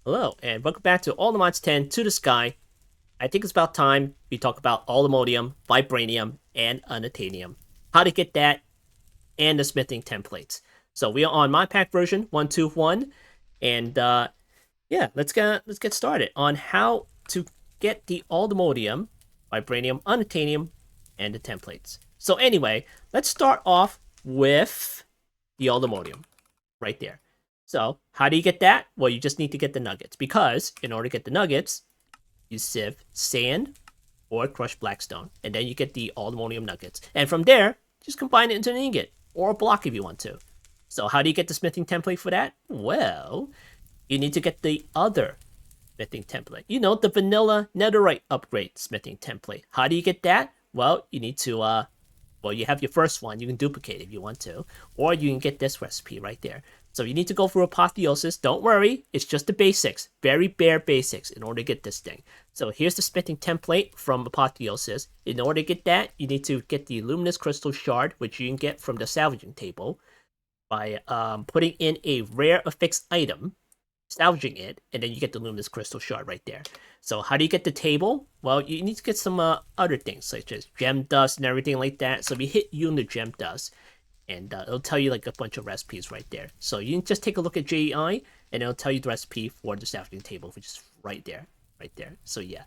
Hello, and welcome back to Allthemodium 10 to the Sky. I think it's about time we talk about Allthemodium, Vibranium, and Unobtainium. How to get that, and the smithing templates. So we are on my pack version 121, and yeah, let's get started on how to get the Allthemodium, Vibranium, Unobtainium, and the templates. So anyway, let's start off with the Allthemodium right there. So how do you get that? Well, you just need to get the nuggets, because in order to get the nuggets, you sieve sand or crushed blackstone, and then you get the allthemodium nuggets. And from there, just combine it into an ingot or a block if you want to. So how do you get the smithing template for that? Well, you need to get the other smithing template. You know, the vanilla netherite upgrade smithing template. How do you get that? Well, you need to well, you have your first one. You can duplicate it if you want to, or you can get this recipe right there. So you need to go through apotheosis. Don't worry, it's just the basics, very bare basics in order to get this thing. So here's the smithing template from apotheosis. In order to get that, you need to get the luminous crystal shard, which you can get from the salvaging table by putting in a rare affixed item, salvaging it, and then you get the luminous crystal shard right there. So how do you get the table? Well, you need to get some other things such as gem dust and everything like that. So we hit you in the gem dust, and it'll tell you like a bunch of recipes right there. So you can just take a look at JEI, and it'll tell you the recipe for the salvaging table, which is right there. So yeah.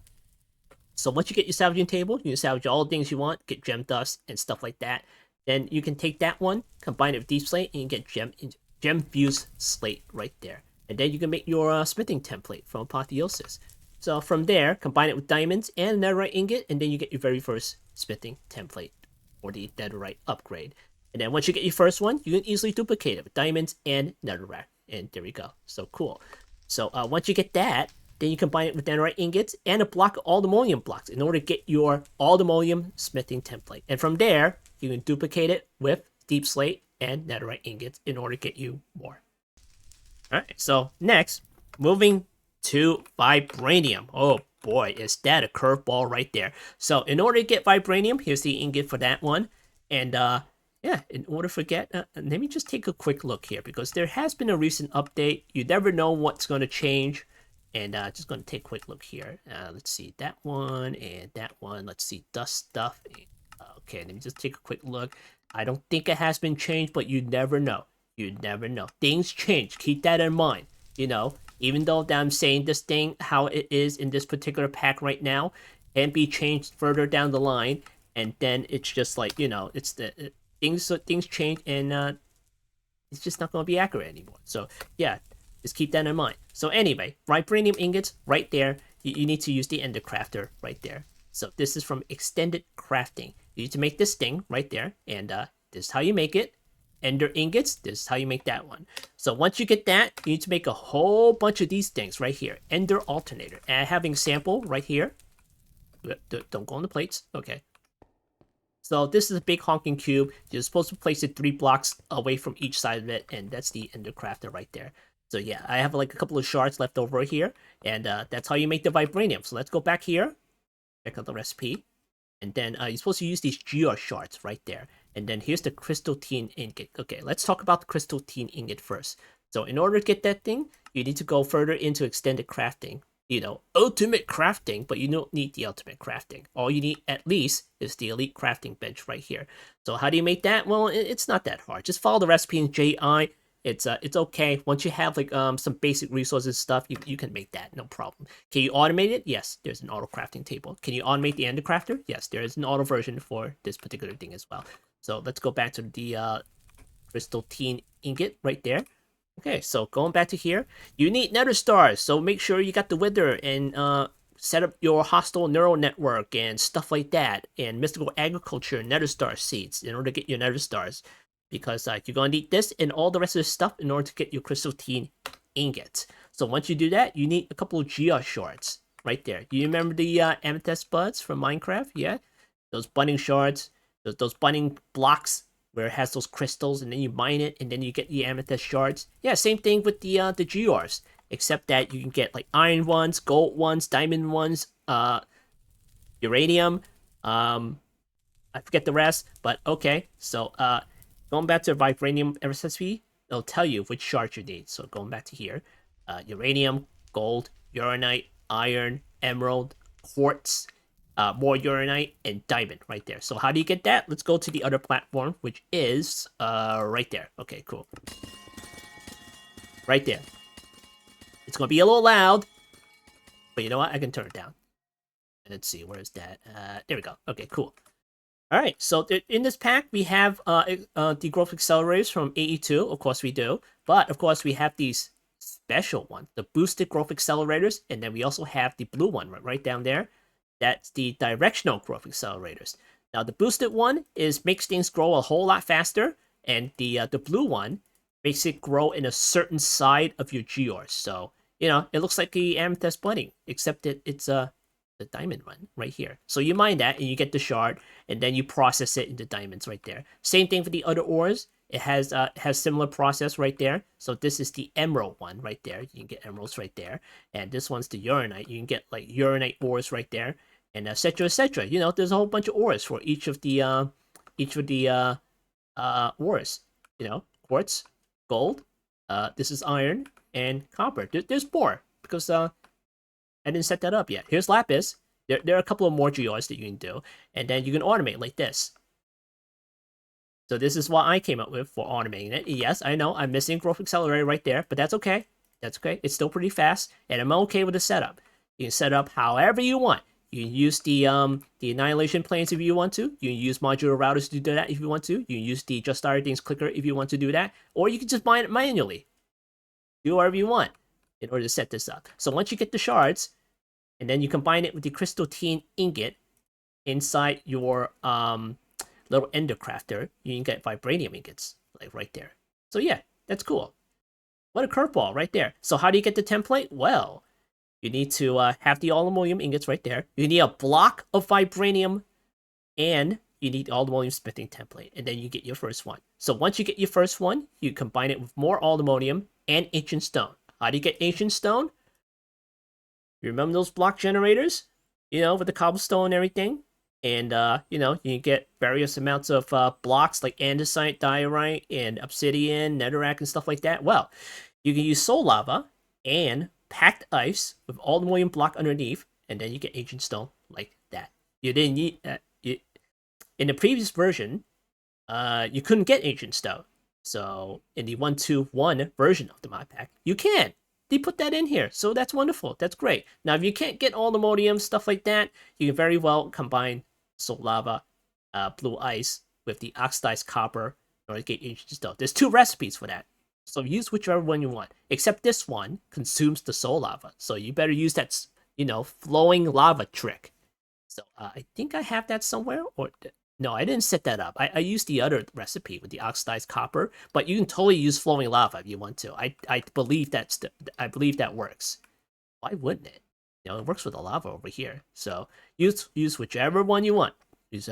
So once you get your salvaging table, you can salvage all the things you want, get gem dust and stuff like that. Then you can take that one, combine it with deep slate, and you get gem fused slate right there. And then you can make your smithing template from apotheosis. So from there, combine it with diamonds and netherite ingot, and then you get your very first smithing template or the netherite upgrade. And then once you get your first one, you can easily duplicate it with diamonds and netherrack. And there we go. So cool. So once you get that, then you combine it with netherite ingots and a block of allthemodium blocks in order to get your allthemodium smithing template. And from there, you can duplicate it with deep slate and netherite ingots in order to get you more. Alright, so next, moving to Vibranium. Oh boy, is that a curveball right there. So in order to get Vibranium, here's the ingot for that one. And yeah, in order to get, let me just take a quick look here, because there has been a recent update. You never know what's going to change. And just going to take a quick look here. Let's see, that one and that one. Let's see, dust stuff. Okay, let me just take a quick look. I don't think it has been changed, but you never know. You never know. Things change. Keep that in mind. You know, even though that I'm saying this thing, how it is in this particular pack right now, can be changed further down the line. And then it's just like, you know, it's the things change, and it's just not going to be accurate anymore. So yeah, just keep that in mind. So anyway, vibranium ingots right there. You need to use the ender crafter right there. So this is from extended crafting. You need to make this thing right there, and this is how you make it. Ender ingots, this is how you make that one. So once you get that, you need to make a whole bunch of these things right here. Ender alternator. And I have an example right here. Don't go on the plates. Okay. So this is a big honking cube. You're supposed to place it 3 blocks away from each side of it, and that's the ender crafter right there. So yeah, I have like a couple of shards left over here, and that's how you make the vibranium. So let's go back here, check out the recipe, and then you're supposed to use these gear shards right there. And then here's the crystalline ingot. Okay, let's talk about the crystalline ingot first. So in order to get that thing, you need to go further into extended crafting. You know, ultimate crafting, but you don't need the ultimate crafting. All you need at least is the elite crafting bench right here. So how do you make that? Well, it's not that hard. Just follow the recipe in JI. It's okay. Once you have like some basic resources stuff, you can make that, no problem. Can you automate it? Yes, there's an auto crafting table. Can you automate the ender crafter? Yes, there is an auto version for this particular thing as well. So let's go back to the crystalline ingot right there. Okay, so going back to here, you need nether stars. So make sure you got the wither and set up your hostile neural network and stuff like that, and mystical agriculture nether star seeds in order to get your nether stars. Because you're going to need this and all the rest of the stuff in order to get your crystalline ingot. So once you do that, you need a couple of Gia shards right there. You remember the amethyst buds from Minecraft? Yeah? Those budding shards, those budding blocks where it has those crystals, and then you mine it, and then you get the amethyst shards. Yeah, same thing with the GRs, except that you can get like iron ones, gold ones, diamond ones, uranium, I forget the rest, but okay. So going back to Vibranium recipe, it'll tell you which shard you need. So going back to here, uranium, gold, uranite, iron, emerald, quartz, more uranite, and diamond right there. So how do you get that? Let's go to the other platform, which is right there. Okay, cool. Right there. It's gonna be a little loud, but you know what? I can turn it down. Let's see, where is that? There we go. Okay, cool. All right, so in this pack we have the growth accelerators from AE2. Of course we do, but of course we have these special ones, the boosted growth accelerators, and then we also have the blue one right down there. That's the directional growth accelerators. Now the boosted one makes things grow a whole lot faster, and the blue one makes it grow in a certain side of your gears. So you know it looks like the amethyst blending, except it's the diamond one right here. So you mine that and you get the shard, and then you process it into diamonds right there. Same thing for the other ores. It has similar process right there. So this is the emerald one right there. You can get emeralds right there, and this one's the uranite. You can get like uranite ores right there, and etc. etc. You know, there's a whole bunch of ores for each of the ores. You know, quartz, gold. This is iron and copper. There's more because I didn't set that up yet. Here's lapis. There are a couple of more geodes that you can do, and then you can automate like this. So this is what I came up with for automating it. Yes, I know I'm missing growth accelerator right there, but that's okay. That's okay. It's still pretty fast, and I'm okay with the setup. You can set up however you want. You can use the annihilation planes if you want to. You can use modular routers to do that if you want to. You can use the just started things clicker if you want to do that, or you can just mine it manually. Do whatever you want in order to set this up. So once you get the shards, and then you combine it with the crystalline ingot inside your little ender crafter, you can get vibranium ingots, like right there. So yeah, that's cool. What a curveball right there. So how do you get the template? Well, you need to have the allthemodium ingots right there. You need a block of vibranium, and you need the allthemodium smithing template, and then you get your first one. So once you get your first one, you combine it with more allthemodium and ancient stone. How do you get ancient stone? You remember those block generators? You know, with the cobblestone and everything? And, you know, you can get various amounts of blocks like andesite, diorite, and obsidian, netherrack, and stuff like that. Well, you can use soul lava and packed ice with allthemodium block underneath, and then you get ancient stone like that. You didn't need... in the previous version, you couldn't get ancient stone. So, in the 1.2.1 version of the mod pack, you can. They put that in here, so that's wonderful. That's great. Now, if you can't get allthemodium, stuff like that, you can very well combine soul lava, blue ice, with the oxidized copper in order to get ancient stone. There's 2 recipes for that, so use whichever one you want. Except this one consumes the soul lava, so you better use that, you know, flowing lava trick. So I think I have that somewhere, or no, I didn't set that up. I used the other recipe with the oxidized copper, but you can totally use flowing lava if you want to. I believe I believe that works. Why wouldn't it? You know, it works with the lava over here. So use whichever one you want. Use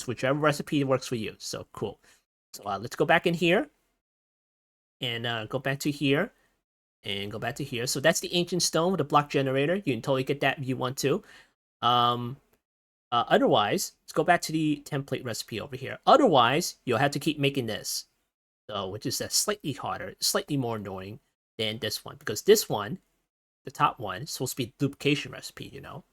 whichever recipe works for you. So cool. So let's go back in here, and go back to here, and go back to here. So that's the ancient stone with the block generator. You can totally get that if you want to. Otherwise, let's go back to the template recipe over here. Otherwise, you'll have to keep making this, so which is slightly harder, slightly more annoying than this one, because this one, the top one, is supposed to be a duplication recipe, you know.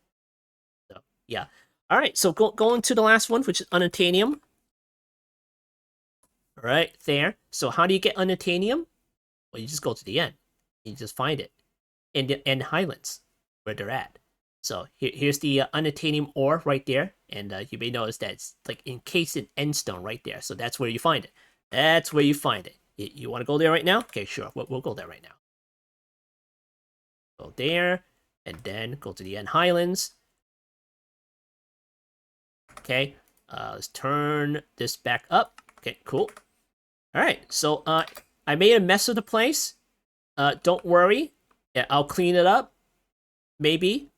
So yeah. All right. So going to the last one, which is Unobtainium. All right, there. So how do you get Unobtainium? Well, you just go to the end. You just find it in the end highlands where they're at. So here's the Unobtainium ore right there, and you may notice that it's like encased in endstone right there. So that's where you find it. That's where you find it. You want to go there right now? Okay, sure. We'll go there right now. Go there, and then go to the end highlands. Okay, let's turn this back up. Okay, cool. All right, so I made a mess of the place. Don't worry. Yeah, I'll clean it up. Maybe.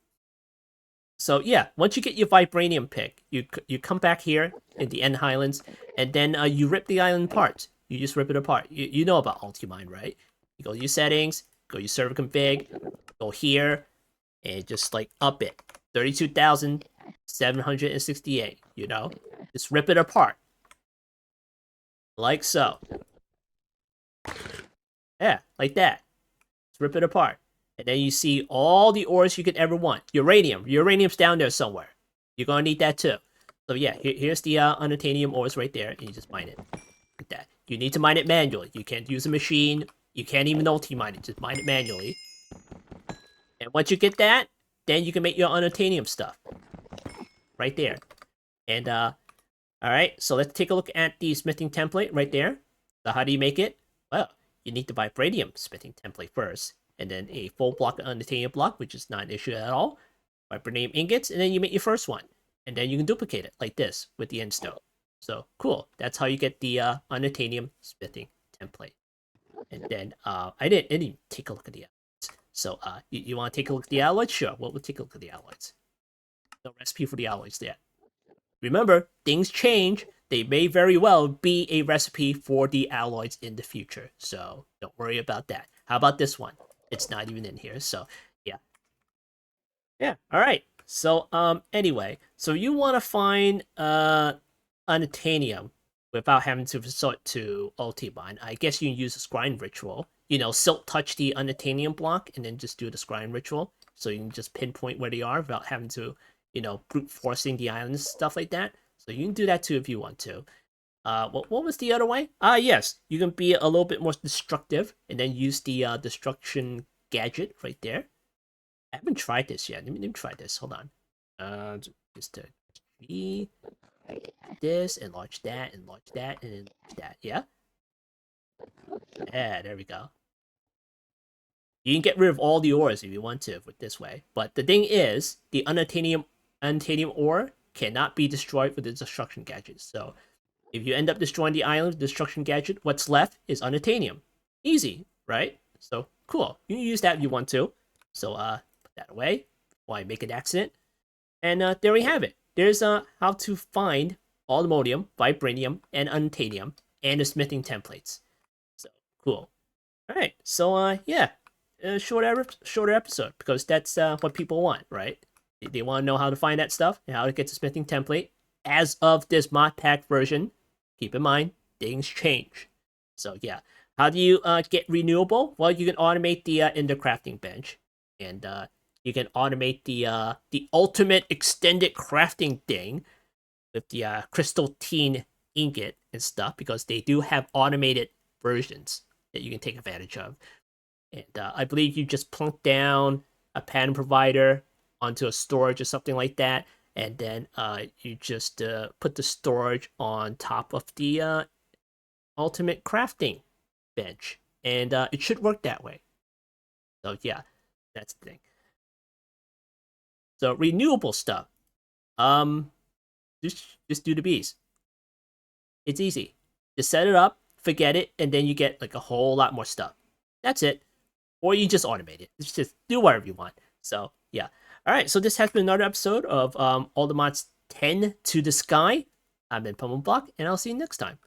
So yeah, once you get your vibranium pick, you come back here in the end highlands, and then you rip the island apart. You just rip it apart. You know about Ultimine, right? You go to your settings, go to your server config, go here, and just like up it. 32,768, you know? Just rip it apart. Like so. Yeah, like that. Just rip it apart. And then you see all the ores you could ever want. Uranium. Uranium's down there somewhere. You're going to need that too. So yeah, here's the unobtainium ores right there, and you just mine it like that. You need to mine it manually. You can't use a machine. You can't even multi-mine it. Just mine it manually. And once you get that, then you can make your unobtainium stuff. Right there. And, alright, so let's take a look at the smithing template right there. So how do you make it? Well, you need the Vibranium smithing template first. And then a full block of unobtainium block, which is not an issue at all. Vibranium ingots, and then you make your first one. And then you can duplicate it like this with the end stone. So, cool. That's how you get the unobtainium smithing template. And then, I didn't even take a look at the alloys. So, you want to take a look at the alloys? Sure, we'll take a look at the alloys. No recipe for the alloys yet. Remember, things change. They may very well be a recipe for the alloys in the future. So, don't worry about that. How about this one? It's not even in here, so, yeah. Yeah, alright. So, anyway. So, you want to find, unobtainium without having to resort to Ultimine. I guess you can use a scrying ritual. You know, silk touch the unobtainium block and then just do the scrying ritual. So you can just pinpoint where they are without having to, you know, brute forcing the islands, stuff like that. So you can do that too if you want to. What was the other way? Yes, you can be a little bit more destructive and then use the destruction gadget right there. I haven't tried this yet. Let me try this. Hold on. Just to G. This, enlarge that, and enlarge that. Yeah? Yeah, there we go. You can get rid of all the ores if you want to with this way. But the thing is, the unobtainium ore cannot be destroyed with the destruction gadget. So if you end up destroying the island with the destruction gadget, what's left is unobtainium. Easy, right? So cool. You can use that if you want to. So put that away while I make an accident. And there we have it. There's how to find Allthemodium, Vibranium, and Unobtainium, and the smithing templates. So, cool. Alright, so, yeah. Shorter episode, because that's what people want, right? They want to know how to find that stuff, and how to get the smithing template. As of this mod pack version, keep in mind, things change. So, yeah. How do you get renewable? Well, you can automate the ender crafting bench. And, you can automate the ultimate extended crafting thing with the crystal teen ingot and stuff, because they do have automated versions that you can take advantage of. And I believe you just plunk down a pattern provider onto a storage or something like that, and then you just put the storage on top of the ultimate crafting bench, and it should work that way. So yeah, that's the thing. So renewable stuff. Just do the bees. It's easy. Just set it up, forget it, and then you get like a whole lot more stuff. That's it. Or you just automate it. It's just do whatever you want. So yeah. Alright, so this has been another episode of All the Mods 10 to the Sky. I've been Pummel Block, and I'll see you next time.